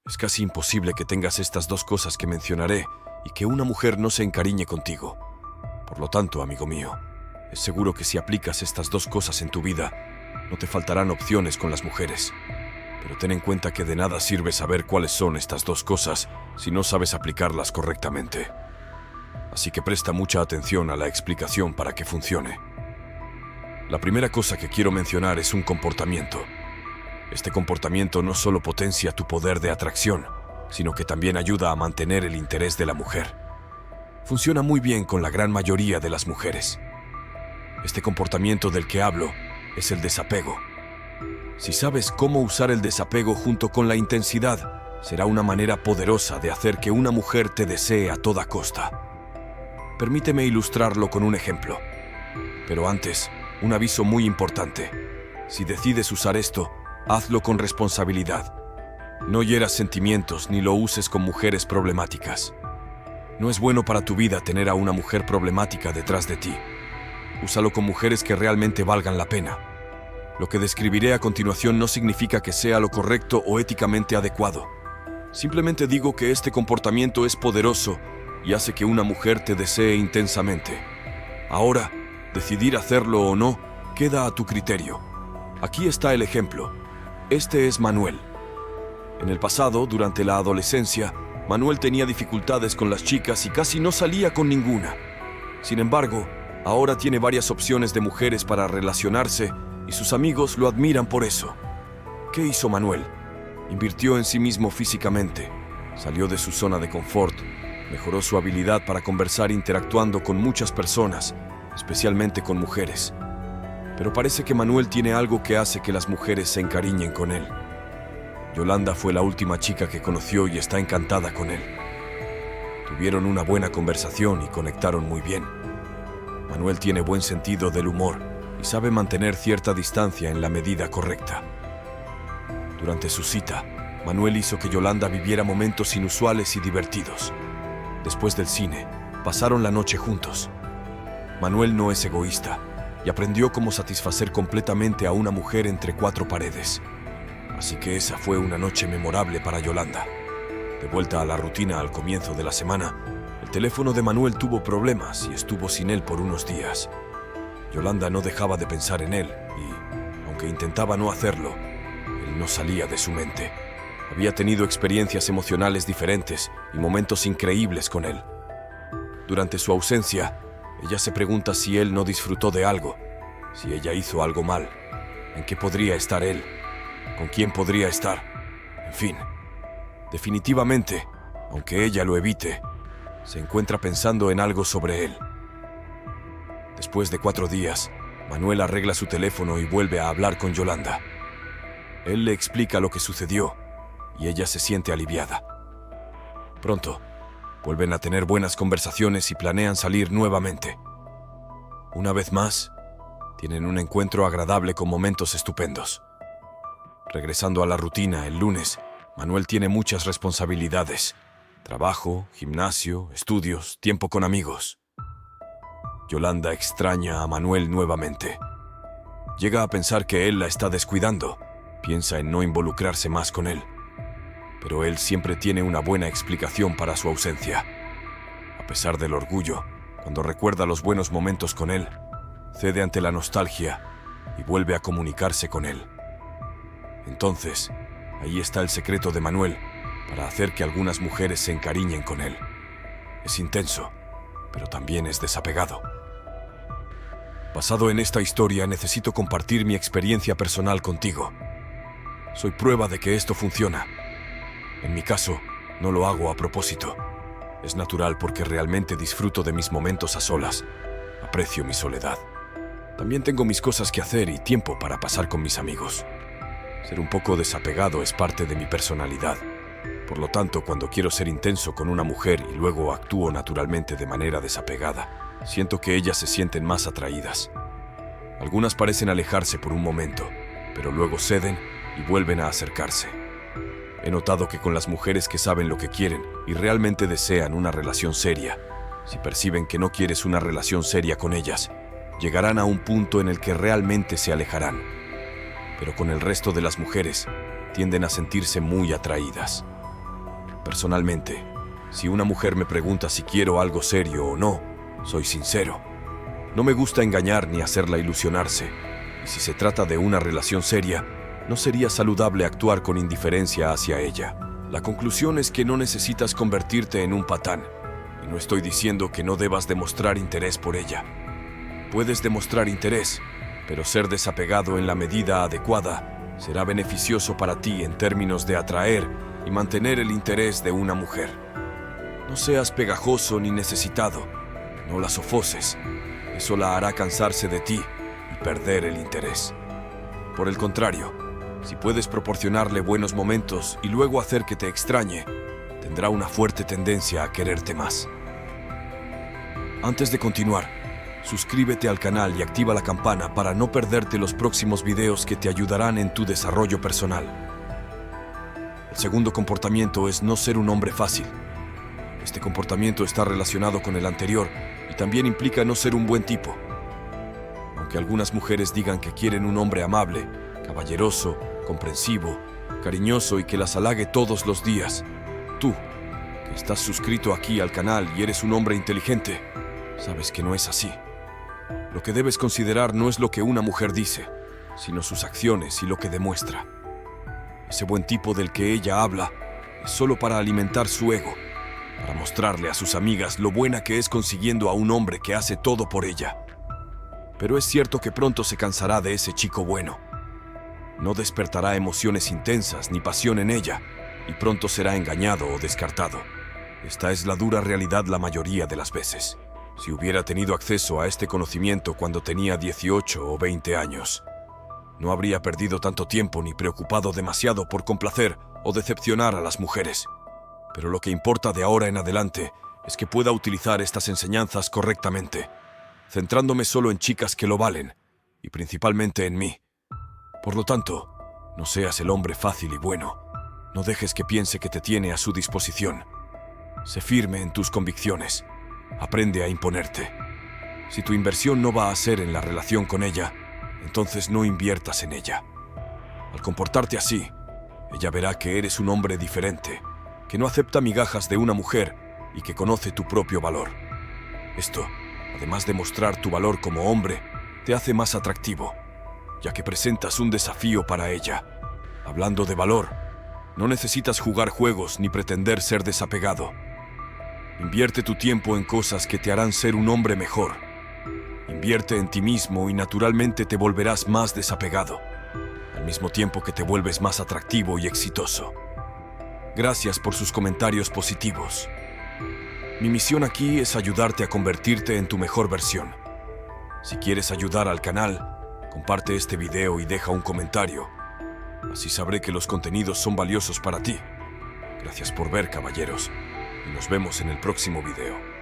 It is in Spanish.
Es casi imposible que tengas estas dos cosas que mencionaré y que una mujer no se encariñe contigo. Por lo tanto, amigo mío, es seguro que si aplicas estas dos cosas en tu vida, no te faltarán opciones con las mujeres. Pero ten en cuenta que de nada sirve saber cuáles son estas dos cosas si no sabes aplicarlas correctamente. Así que presta mucha atención a la explicación para que funcione. La primera cosa que quiero mencionar es un comportamiento. Este comportamiento no solo potencia tu poder de atracción, sino que también ayuda a mantener el interés de la mujer. Funciona muy bien con la gran mayoría de las mujeres. Este comportamiento del que hablo es el desapego. Si sabes cómo usar el desapego junto con la intensidad, será una manera poderosa de hacer que una mujer te desee a toda costa. Permíteme ilustrarlo con un ejemplo. Pero antes, un aviso muy importante. Si decides usar esto, hazlo con responsabilidad. No hieras sentimientos ni lo uses con mujeres problemáticas. No es bueno para tu vida tener a una mujer problemática detrás de ti. Úsalo con mujeres que realmente valgan la pena. Lo que describiré a continuación no significa que sea lo correcto o éticamente adecuado. Simplemente digo que este comportamiento es poderoso y hace que una mujer te desee intensamente. Ahora, decidir hacerlo o no queda a tu criterio. Aquí está el ejemplo. Este es Manuel. En el pasado, durante la adolescencia, Manuel tenía dificultades con las chicas y casi no salía con ninguna. Sin embargo, ahora tiene varias opciones de mujeres para relacionarse y sus amigos lo admiran por eso. ¿Qué hizo Manuel? Invirtió en sí mismo físicamente, salió de su zona de confort, mejoró su habilidad para conversar interactuando con muchas personas, especialmente con mujeres. Pero parece que Manuel tiene algo que hace que las mujeres se encariñen con él. Yolanda fue la última chica que conoció y está encantada con él. Tuvieron una buena conversación y conectaron muy bien. Manuel tiene buen sentido del humor y sabe mantener cierta distancia en la medida correcta. Durante su cita, Manuel hizo que Yolanda viviera momentos inusuales y divertidos. Después del cine, pasaron la noche juntos. Manuel no es egoísta y aprendió cómo satisfacer completamente a una mujer entre cuatro paredes. Así que esa fue una noche memorable para Yolanda. De vuelta a la rutina al comienzo de la semana, el teléfono de Manuel tuvo problemas y estuvo sin él por unos días. Yolanda no dejaba de pensar en él y, aunque intentaba no hacerlo, él no salía de su mente. Había tenido experiencias emocionales diferentes y momentos increíbles con él. Durante su ausencia, ella se pregunta si él no disfrutó de algo, si ella hizo algo mal, en qué podría estar él, con quién podría estar, en fin. Definitivamente, aunque ella lo evite, se encuentra pensando en algo sobre él. Después de 4 días, Manuel arregla su teléfono y vuelve a hablar con Yolanda. Él le explica lo que sucedió y ella se siente aliviada. Pronto, vuelven a tener buenas conversaciones y planean salir nuevamente. Una vez más, tienen un encuentro agradable con momentos estupendos. Regresando a la rutina el lunes, Manuel tiene muchas responsabilidades: trabajo, gimnasio, estudios, tiempo con amigos. Yolanda extraña a Manuel nuevamente. Llega a pensar que él la está descuidando. Piensa en no involucrarse más con él. Pero él siempre tiene una buena explicación para su ausencia. A pesar del orgullo, cuando recuerda los buenos momentos con él, cede ante la nostalgia y vuelve a comunicarse con él. Entonces, ahí está el secreto de Manuel para hacer que algunas mujeres se encariñen con él. Es intenso, pero también es desapegado. Basado en esta historia, necesito compartir mi experiencia personal contigo. Soy prueba de que esto funciona. En mi caso, no lo hago a propósito. Es natural porque realmente disfruto de mis momentos a solas. Aprecio mi soledad. También tengo mis cosas que hacer y tiempo para pasar con mis amigos. Ser un poco desapegado es parte de mi personalidad. Por lo tanto, cuando quiero ser intenso con una mujer y luego actúo naturalmente de manera desapegada, siento que ellas se sienten más atraídas. Algunas parecen alejarse por un momento, pero luego ceden y vuelven a acercarse. He notado que con las mujeres que saben lo que quieren y realmente desean una relación seria, si perciben que no quieres una relación seria con ellas, llegarán a un punto en el que realmente se alejarán. Pero con el resto de las mujeres, tienden a sentirse muy atraídas. Personalmente, si una mujer me pregunta si quiero algo serio o no, soy sincero. No me gusta engañar ni hacerla ilusionarse. Y si se trata de una relación seria, no sería saludable actuar con indiferencia hacia ella. La conclusión es que no necesitas convertirte en un patán. Y no estoy diciendo que no debas demostrar interés por ella. Puedes demostrar interés, pero ser desapegado en la medida adecuada será beneficioso para ti en términos de atraer y mantener el interés de una mujer. No seas pegajoso ni necesitado. No la sofoses. Eso la hará cansarse de ti y perder el interés. Por el contrario, si puedes proporcionarle buenos momentos y luego hacer que te extrañe, tendrá una fuerte tendencia a quererte más. Antes de continuar, suscríbete al canal y activa la campana para no perderte los próximos videos que te ayudarán en tu desarrollo personal. El segundo comportamiento es no ser un hombre fácil. Este comportamiento está relacionado con el anterior y también implica no ser un buen tipo. Aunque algunas mujeres digan que quieren un hombre amable, caballeroso, comprensivo, cariñoso y que las halague todos los días, tú, que estás suscrito aquí al canal y eres un hombre inteligente, sabes que no es así. Lo que debes considerar no es lo que una mujer dice, sino sus acciones y lo que demuestra. Ese buen tipo del que ella habla es solo para alimentar su ego, para mostrarle a sus amigas lo buena que es consiguiendo a un hombre que hace todo por ella. Pero es cierto que pronto se cansará de ese chico bueno. No despertará emociones intensas ni pasión en ella, y pronto será engañado o descartado. Esta es la dura realidad la mayoría de las veces. Si hubiera tenido acceso a este conocimiento cuando tenía 18 o 20 años, no habría perdido tanto tiempo ni preocupado demasiado por complacer o decepcionar a las mujeres. Pero lo que importa de ahora en adelante es que pueda utilizar estas enseñanzas correctamente, centrándome solo en chicas que lo valen, y principalmente en mí. Por lo tanto, no seas el hombre fácil y bueno. No dejes que piense que te tiene a su disposición. Sé firme en tus convicciones. Aprende a imponerte. Si tu inversión no va a ser en la relación con ella, entonces no inviertas en ella. Al comportarte así, ella verá que eres un hombre diferente, que no acepta migajas de una mujer y que conoce tu propio valor. Esto, además de mostrar tu valor como hombre, te hace más atractivo, ya que presentas un desafío para ella. Hablando de valor, no necesitas jugar juegos ni pretender ser desapegado. Invierte tu tiempo en cosas que te harán ser un hombre mejor. Invierte en ti mismo y naturalmente te volverás más desapegado, al mismo tiempo que te vuelves más atractivo y exitoso. Gracias por sus comentarios positivos. Mi misión aquí es ayudarte a convertirte en tu mejor versión. Si quieres ayudar al canal, comparte este video y deja un comentario. Así sabré que los contenidos son valiosos para ti. Gracias por ver, caballeros, y nos vemos en el próximo video.